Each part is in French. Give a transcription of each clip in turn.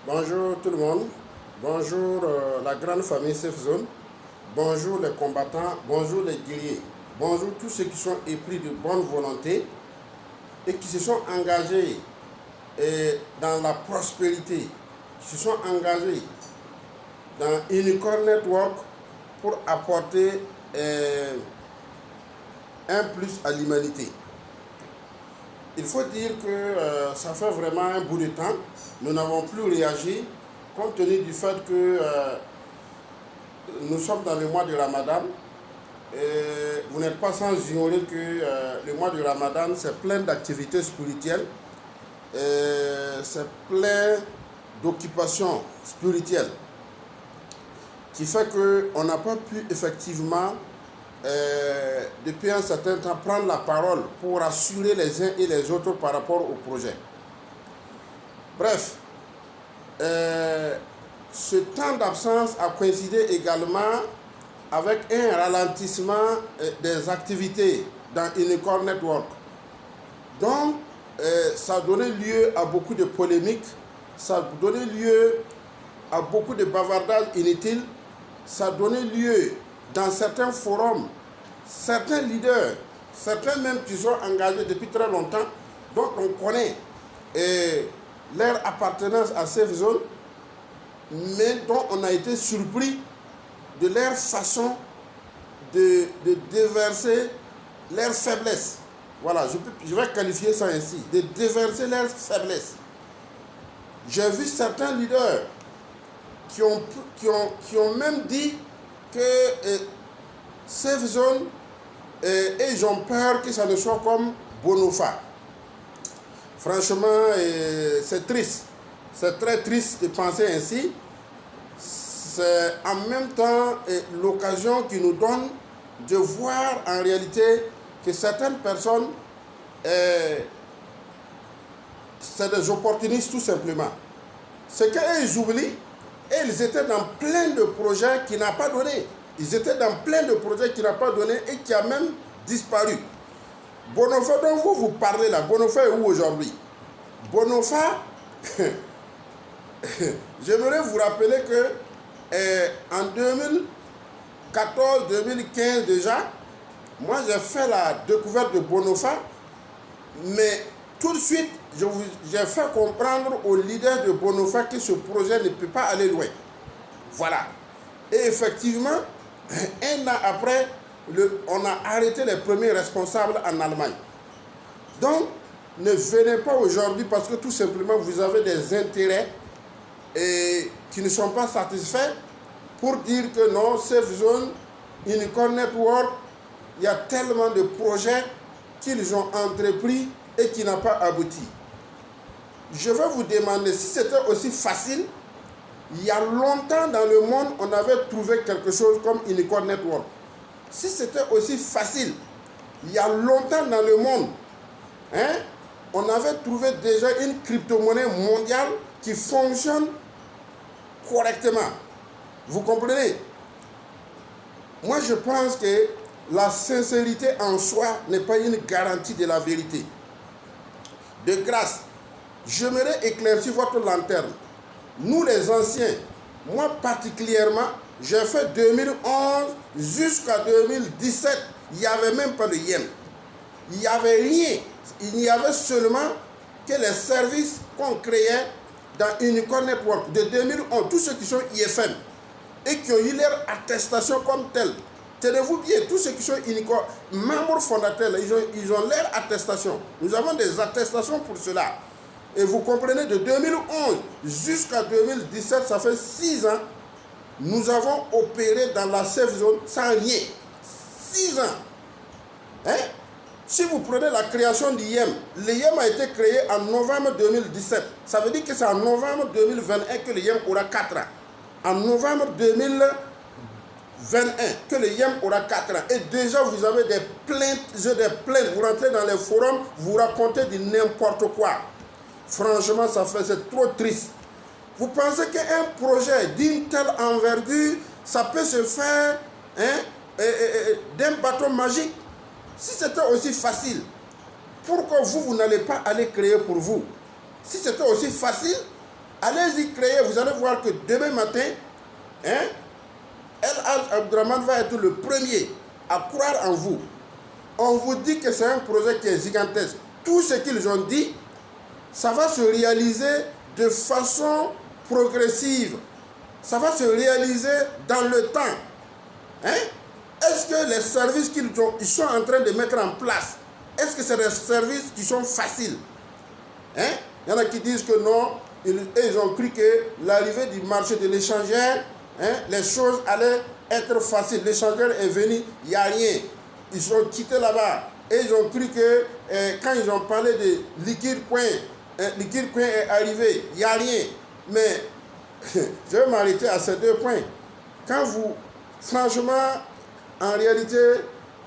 Bonjour tout le monde, bonjour la grande famille Safe Zone, bonjour les combattants, bonjour les guerriers, bonjour tous ceux qui sont épris de bonne volonté et qui se sont engagés dans la prospérité, qui se sont engagés dans Unicorn Network pour apporter un plus à l'humanité. Il faut dire que ça fait vraiment un bout de temps. Nous n'avons plus réagi compte tenu du fait que nous sommes dans le mois de Ramadan. Et vous n'êtes pas sans ignorer que le mois de Ramadan, c'est plein d'activités spirituelles. C'est plein d'occupations spirituelles. Qui fait qu'on n'a pas pu effectivement depuis un certain temps, prendre la parole pour rassurer les uns et les autres par rapport au projet. Bref, ce temps d'absence a coïncidé également avec un ralentissement des activités dans Unicorn Network. Donc, ça a donné lieu à beaucoup de polémiques, ça a donné lieu à beaucoup de bavardages inutiles, ça a donné lieu dans certains forums, certains leaders, certains même qui sont engagés depuis très longtemps, dont on connaît leur appartenance à Safe Zone, mais dont on a été surpris de leur façon de déverser leur faiblesse. Voilà, je vais qualifier ça ainsi, de déverser leur faiblesse. J'ai vu certains leaders qui ont même dit que Safe Zone, et ils ont peur que ça ne soit comme Bonofa. Franchement, c'est triste. C'est très triste de penser ainsi. C'est en même temps l'occasion qui nous donne de voir en réalité que certaines personnes, c'est des opportunistes tout simplement. C'est qu'ils oublient, et ils étaient dans plein de projets qui n'ont pas donné. Ils étaient dans plein de projets qui n'ont pas donné et qui a même disparu. Bonofa dont vous parlez là, Bonofa est où aujourd'hui? Bonofa, j'aimerais vous rappeler que en 2014-2015 déjà, moi j'ai fait la découverte de Bonofa, mais tout de suite, j'ai fait comprendre aux leaders de Bonofa que ce projet ne peut pas aller loin. Voilà. Et effectivement, un an après, on a arrêté les premiers responsables en Allemagne. Donc, ne venez pas aujourd'hui parce que tout simplement vous avez des intérêts qui ne sont pas satisfaits pour dire que non, Safe Zone, Unicorn Network, il y a tellement de projets qu'ils ont entrepris et qui n'ont pas abouti. Je vais vous demander si c'était aussi facile. Il y a longtemps dans le monde, on avait trouvé quelque chose comme Unicorn Network. Si c'était aussi facile, il y a longtemps dans le monde, on avait trouvé déjà une crypto-monnaie mondiale qui fonctionne correctement. Vous comprenez? Moi, je pense que la sincérité en soi n'est pas une garantie de la vérité. De grâce, j'aimerais éclaircir votre lanterne. Nous les anciens, moi particulièrement, j'ai fait 2011 jusqu'à 2017, il n'y avait même pas de yen. Il n'y avait rien. Il n'y avait seulement que les services qu'on créait dans Unicorn Network de 2011, tous ceux qui sont IFM et qui ont eu leur attestation comme telle. Tenez-vous bien, tous ceux qui sont Unicorn, membres fondateurs, ils ont leur attestation. Nous avons des attestations pour cela. Et vous comprenez, de 2011 jusqu'à 2017, ça fait 6 ans, nous avons opéré dans la Safe Zone sans rien. 6 ans. Si vous prenez la création d'IEM, l'IEM a été créé en novembre 2017. Ça veut dire que c'est en novembre 2021 que l'IEM aura 4 ans. En novembre 2021 que l'IEM aura 4 ans. Et déjà, vous avez des plaintes, vous rentrez dans les forums, vous racontez du n'importe quoi. Franchement, c'est trop triste. Vous pensez qu'un projet d'une telle envergure, ça peut se faire d'un bâton magique? Si c'était aussi facile, pourquoi vous n'allez pas aller créer pour vous? Si c'était aussi facile, Allez-y créer, vous allez voir que demain matin, hein, El Hadj Abdourahmane va être le premier à croire en vous. On vous dit que c'est un projet qui est gigantesque. Tout ce qu'ils ont dit, ça va se réaliser de façon progressive. Ça va se réaliser dans le temps. Hein? Est-ce que les services qu'ils sont en train de mettre en place, est-ce que c'est des services qui sont faciles? Hein? Il y en a qui disent que non, ils ont cru que l'arrivée du marché de l'échangeur, hein, les choses allaient être faciles. L'échangeur est venu, il n'y a rien. Ils sont quittés là-bas. Et ils ont cru que quand ils ont parlé de liquide coin est arrivé, il n'y a rien. Mais je vais m'arrêter à ces 2 points. Quand vous, franchement, en réalité,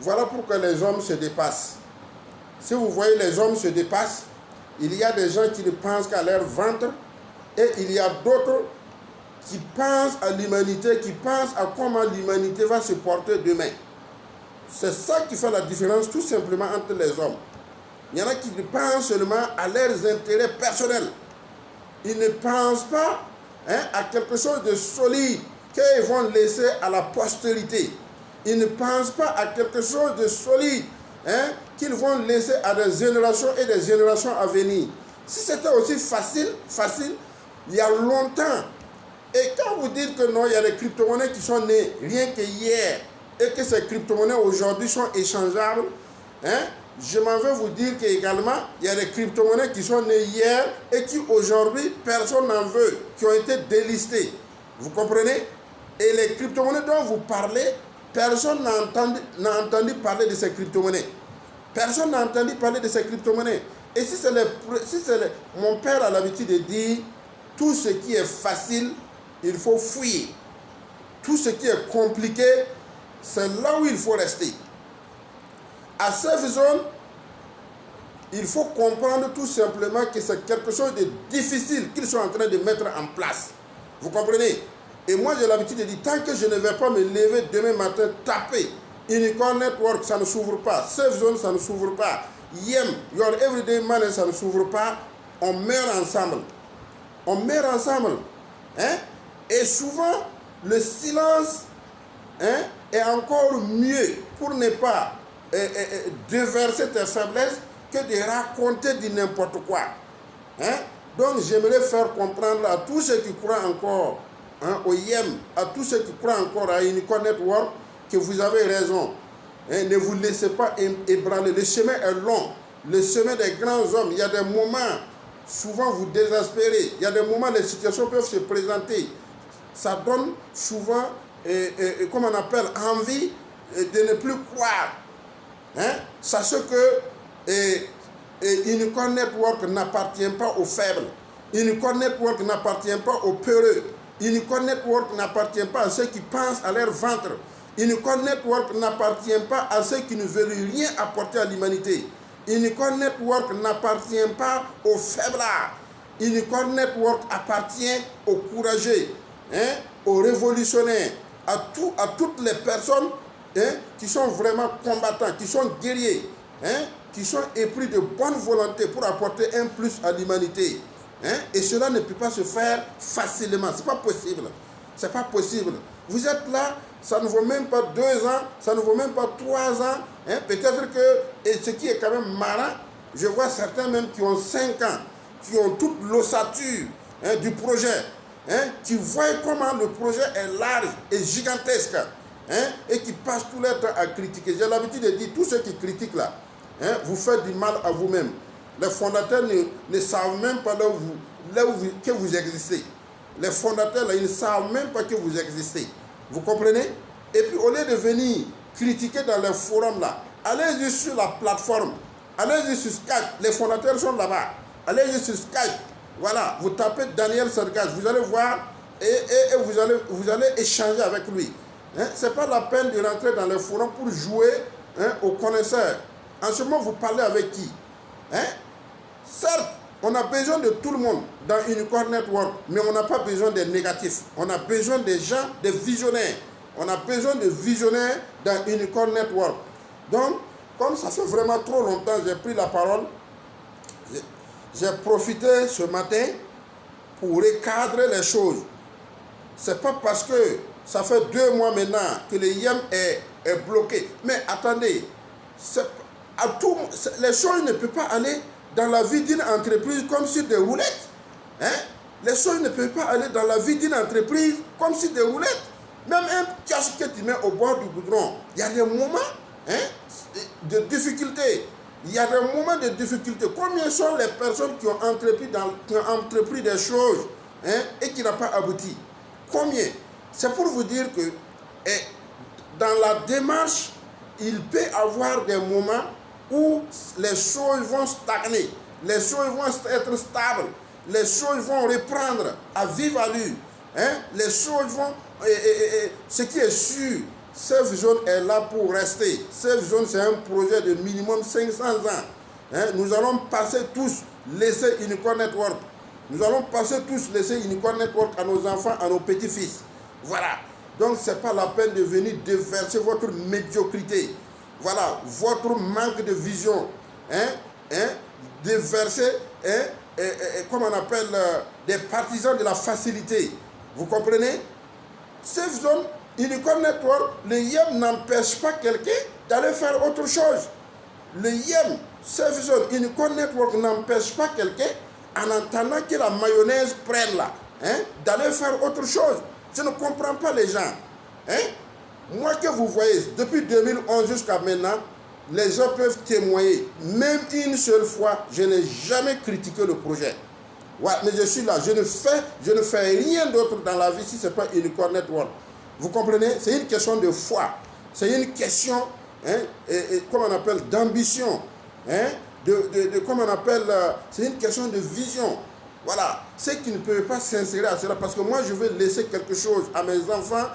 voilà pourquoi les hommes se dépassent. Si vous voyez les hommes se dépassent, il y a des gens qui ne pensent qu'à leur ventre et il y a d'autres qui pensent à l'humanité, qui pensent à comment l'humanité va se porter demain. C'est ça qui fait la différence tout simplement entre les hommes. Il y en a qui pensent seulement à leurs intérêts personnels. Ils ne pensent pas, hein, à quelque chose de solide qu'ils vont laisser à la postérité. Ils ne pensent pas à quelque chose de solide, hein, qu'ils vont laisser à des générations et des générations à venir. Si c'était aussi facile, il y a longtemps. Et quand vous dites que non, il y a des crypto-monnaies qui sont nées rien que hier, et que ces crypto-monnaies aujourd'hui sont échangeables, hein, je m'en vais vous dire qu'également, il y a des crypto-monnaies qui sont nées hier et qui aujourd'hui, personne n'en veut, qui ont été délistées. Vous comprenez? Et les crypto-monnaies dont vous parlez, personne n'a entendu parler de ces crypto-monnaies. Personne n'a entendu parler de ces crypto-monnaies. Et mon père a l'habitude de dire, tout ce qui est facile, il faut fuir. Tout ce qui est compliqué, c'est là où il faut rester. À Safe Zone, il faut comprendre tout simplement que c'est quelque chose de difficile qu'ils sont en train de mettre en place. Vous comprenez? Et moi, j'ai l'habitude de dire, tant que je ne vais pas me lever demain matin, taper Unicorn Network, ça ne s'ouvre pas. Safe Zone, ça ne s'ouvre pas. Yem, Your Everyday Money, ça ne s'ouvre pas. On meurt ensemble. On meurt ensemble. Hein? Et souvent, le silence, hein, est encore mieux pour ne pas déverser tes faiblesses que de raconter du n'importe quoi. Hein? Donc, j'aimerais faire comprendre à tous ceux qui croient encore, hein, au YEM, à tous ceux qui croient encore à Unicorn Network, que vous avez raison. Hein? Ne vous laissez pas ébranler. Le chemin est long. Le chemin des grands hommes. Il y a des moments, souvent vous désespérez. Il y a des moments, les situations peuvent se présenter. Ça donne souvent, comme on appelle, envie de ne plus croire. Hein? Sachez que Unicorn Network n'appartient pas aux faibles. Unicorn Network n'appartient pas aux peureux. Unicorn Network n'appartient pas à ceux qui pensent à leur ventre. Unicorn Network n'appartient pas à ceux qui ne veulent rien apporter à l'humanité. Unicorn Network n'appartient pas aux faiblards. Unicorn Network appartient aux courageux, hein, aux révolutionnaires, à toutes les personnes, hein, qui sont vraiment combattants, qui sont guerriers, hein, qui sont épris de bonne volonté pour apporter un plus à l'humanité. Hein, et cela ne peut pas se faire facilement. Ce n'est pas possible. C'est pas possible. Vous êtes là, ça ne vaut même pas 2 ans, ça ne vaut même pas 3 ans. Hein, peut-être que, et ce qui est quand même marrant, je vois certains même qui ont 5 ans, qui ont toute l'ossature, hein, du projet, hein, qui voient comment le projet est large et gigantesque, hein, et qui passent tout leur temps à critiquer. J'ai l'habitude de dire, tous ceux qui critiquent là, hein, vous faites du mal à vous-même. Les fondateurs ne savent même pas que vous existez. Les fondateurs, là, ils ne savent même pas que vous existez. Vous comprenez? Et puis, au lieu de venir critiquer dans les forums, là, allez-y sur la plateforme. Allez-y sur Skype. Les fondateurs sont là-bas. Allez-y sur Skype. Voilà, vous tapez Daniel Sergage. Vous allez voir et vous allez échanger avec lui. Hein? Ce n'est pas la peine de rentrer dans les forums pour jouer, hein, aux connaisseurs. En ce moment, vous parlez avec qui? Hein? Certes, on a besoin de tout le monde dans Unicorn Network, mais on n'a pas besoin des négatifs. On a besoin des gens, des visionnaires. On a besoin de visionnaires dans Unicorn Network. Donc, comme ça fait vraiment trop longtemps, j'ai pris la parole. J'ai profité ce matin pour recadrer les choses. Ce n'est pas parce que ça fait 2 mois maintenant que le IEM est bloqué. Mais attendez, les choses ne peuvent pas aller dans la vie d'une entreprise comme sur des roulettes. Hein? Les choses ne peuvent pas aller dans la vie d'une entreprise comme sur des roulettes. Même un kiosque que tu mets au bord du goudron, il y a des moments de difficulté. Il y a des moments de difficulté. Combien sont les personnes qui ont entrepris des choses et qui n'ont pas abouti? Combien? C'est pour vous dire que dans la démarche, il peut y avoir des moments où les choses vont stagner, les choses vont être stables, les choses vont reprendre à vive allure. Les choses vont... ce qui est sûr, Safe Zone est là pour rester. Safe Zone, c'est un projet de minimum 500 ans. Nous allons passer tous laisser Unicorn Network. Nous allons passer tous laisser Unicorn Network à nos enfants, à nos petits-fils. Voilà. Donc, ce n'est pas la peine de venir déverser votre médiocrité. Voilà, votre manque de vision. Déverser, comme on appelle, des partisans de la facilité. Vous comprenez? Safe Zone, Unicorn Network, le IEM n'empêche pas quelqu'un d'aller faire autre chose. Le IEM, Safe Zone, Unicorn Network n'empêche pas quelqu'un, en entendant que la mayonnaise prenne là, d'aller faire autre chose. Je ne comprends pas les gens. Moi que vous voyez, depuis 2011 jusqu'à maintenant, les gens peuvent témoigner. Même une seule fois, je n'ai jamais critiqué le projet. Ouais, mais je suis là, je ne fais rien d'autre dans la vie si ce n'est pas Unicorn Network. Vous comprenez? C'est une question de foi. C'est une question, comment on appelle, d'ambition. Comment on appelle, c'est une question de vision. Voilà. Ceux qui ne peuvent pas s'insérer à cela, parce que moi je veux laisser quelque chose à mes enfants,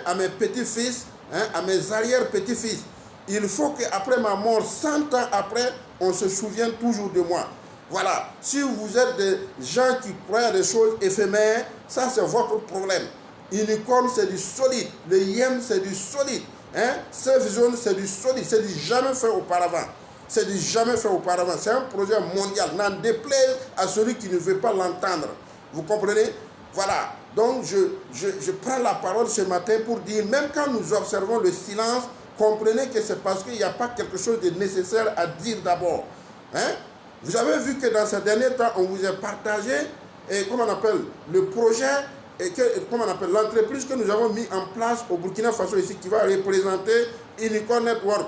à mes petits-fils, à mes arrière-petits-fils. Il faut qu'après ma mort, 100 ans après, on se souvienne toujours de moi. Voilà. Si vous êtes des gens qui croient à des choses éphémères, ça c'est votre problème. Unicorn, c'est du solide. Le IEM, c'est du solide. Safe Zone, c'est du solide. C'est du jamais fait auparavant. C'est du jamais fait auparavant. C'est un projet mondial. N'en déplaise à celui qui ne veut pas l'entendre. Vous comprenez? Voilà. Donc, je prends la parole ce matin pour dire, même quand nous observons le silence, comprenez que c'est parce qu'il n'y a pas quelque chose de nécessaire à dire d'abord. Vous avez vu que dans ces derniers temps, on vous a partagé, comment on appelle, le projet, comment on appelle, l'entreprise que nous avons mis en place au Burkina Faso ici, qui va représenter Unicorn Network,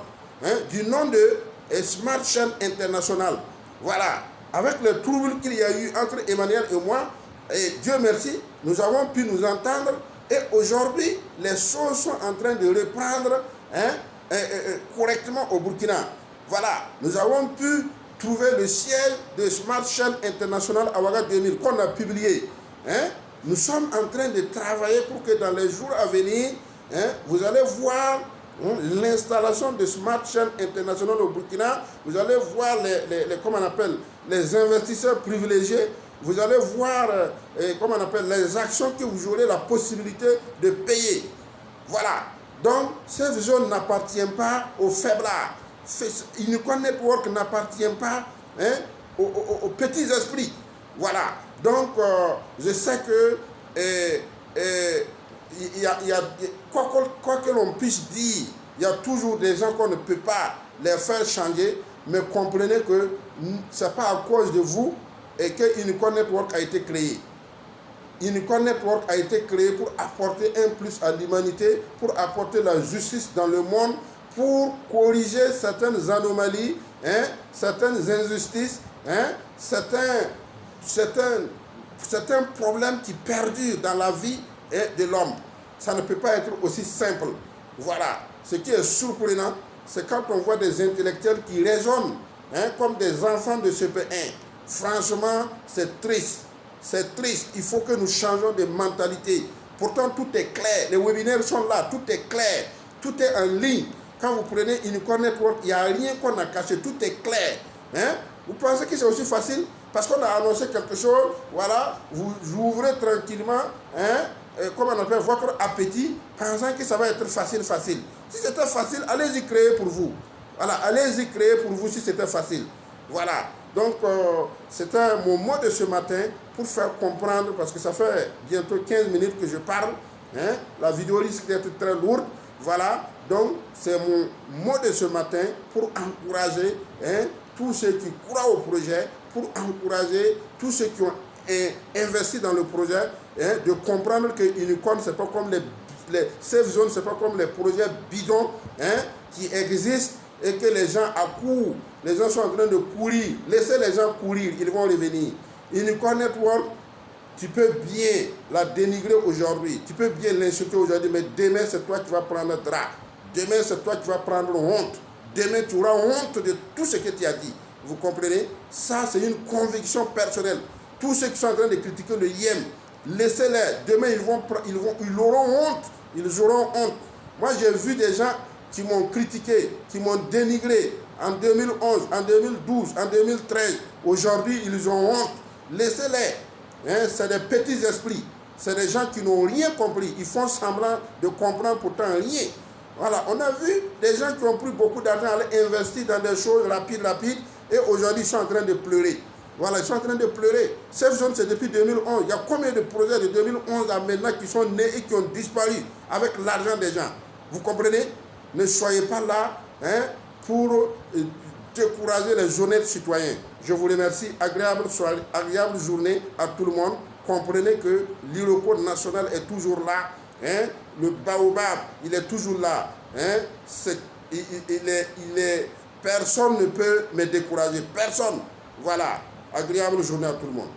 du nom de Smart Chain International. Voilà. Avec le trouble qu'il y a eu entre Emmanuel et moi, et Dieu merci, nous avons pu nous entendre, et aujourd'hui, les choses sont en train de reprendre correctement au Burkina. Voilà. Nous avons pu trouver le siège de Smart Chain International à Ouaga 2000 qu'on a publié. Nous sommes en train de travailler pour que dans les jours à venir, vous allez voir l'installation de Smart Chain International au Burkina. Vous allez voir comment on appelle, les investisseurs privilégiés. Vous allez voir comment on appelle, les actions que vous aurez la possibilité de payer. Voilà. Donc, cette zone n'appartient pas aux faiblards. Unicorn Network n'appartient pas aux petits esprits. Voilà. Donc, je sais que quoi que l'on puisse dire, il y a toujours des gens qu'on ne peut pas les faire changer, mais comprenez que ce n'est pas à cause de vous et que Unicorn Network a été créé. Unicorn Network a été créé pour apporter un plus à l'humanité, pour apporter la justice dans le monde, pour corriger certaines anomalies, certaines injustices, certains problèmes qui perdurent dans la vie de l'homme. Ça ne peut pas être aussi simple. Voilà. Ce qui est surprenant, c'est quand on voit des intellectuels qui raisonnent comme des enfants de CP1. Franchement, c'est triste. C'est triste. Il faut que nous changeons de mentalité. Pourtant, tout est clair. Les webinaires sont là. Tout est clair. Tout est en ligne. Quand vous prenez Unicorn Network, il n'y a rien qu'on a caché. Tout est clair. Vous pensez que c'est aussi facile? Parce qu'on a annoncé quelque chose, voilà, vous ouvrez tranquillement, comment on appelle, votre appétit, pensant que ça va être facile. Si c'était facile, allez-y créer pour vous. Voilà, allez-y créer pour vous si c'était facile. Voilà. Donc, c'était mon mot de ce matin pour faire comprendre, parce que ça fait bientôt 15 minutes que je parle, hein, la vidéo risque d'être très lourde. Voilà, donc c'est mon mot de ce matin pour encourager, hein, tous ceux qui croient au projet, pour encourager tous ceux qui ont investi dans le projet, hein, de comprendre que Unicorn, ce n'est pas comme les safe zones, ce n'est pas comme les projets bidons, hein, qui existent et que les gens accourent, les gens sont en train de courir. Laissez les gens courir, ils vont revenir. Unicorn Network, tu peux bien la dénigrer aujourd'hui, tu peux bien l'insulter aujourd'hui, mais demain c'est toi qui vas prendre drap. Demain c'est toi qui vas prendre honte. Demain tu auras honte de tout ce que tu as dit. Vous comprenez? Ça c'est une conviction personnelle. Tous ceux qui sont en train de critiquer le IEM, laissez-les. Demain ils auront honte. Ils auront honte. Moi j'ai vu des gens qui m'ont critiqué, qui m'ont dénigré en 2011, en 2012, en 2013. Aujourd'hui ils ont honte. Laissez-les. Hein, c'est des petits esprits. C'est des gens qui n'ont rien compris. Ils font semblant de comprendre pourtant rien. Voilà, on a vu des gens qui ont pris beaucoup d'argent à investir dans des choses rapides, et aujourd'hui ils sont en train de pleurer. Voilà, ils sont en train de pleurer. Cette zone, c'est depuis 2011. Il y a combien de projets de 2011 à maintenant qui sont nés et qui ont disparu avec l'argent des gens? Vous comprenez? Ne soyez pas là, hein, pour décourager les honnêtes citoyens. Je vous remercie. Agréable journée à tout le monde. Comprenez que l'Iroko national est toujours là. Hein? Le baobab, il est toujours là. Hein? Personne ne peut me décourager. Personne. Voilà. Agréable journée à tout le monde.